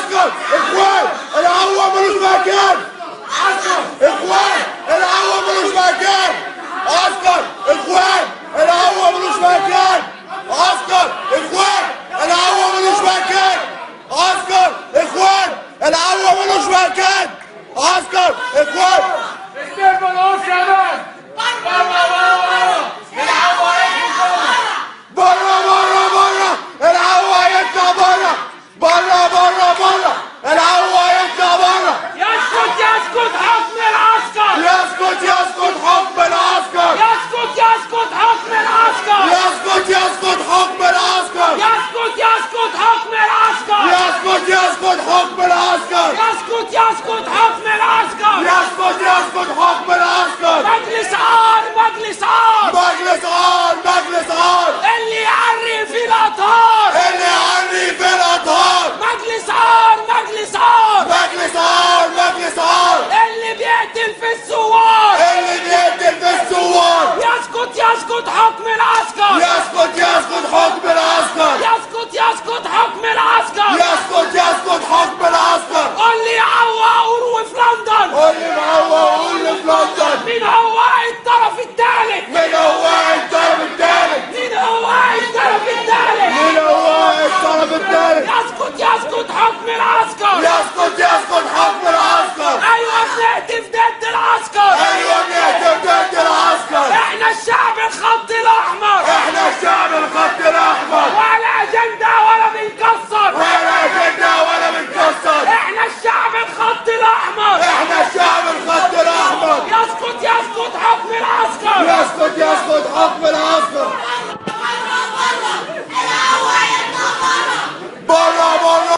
عسكر اخوان الهوا ملوش مكان. اخوان الهوا ملوش مكان. عسكر اخوان الهوا ملوش مكان. عسكر اخوان الهوا ملوش مكان. عسكر اخوان الهوا ملوش مكان. عسكر اخوان استقبل اهو شباب. بره الهوا يطلع بره الهوا يطلع بره. بره الهوا يطلع بره. يسكت حكم العسكر. يسكت حكم العسكر. يسكت حكم العسكر. يسكت حكم العسكر. يسكت حكم العسكر. يسكت حكم العسكر.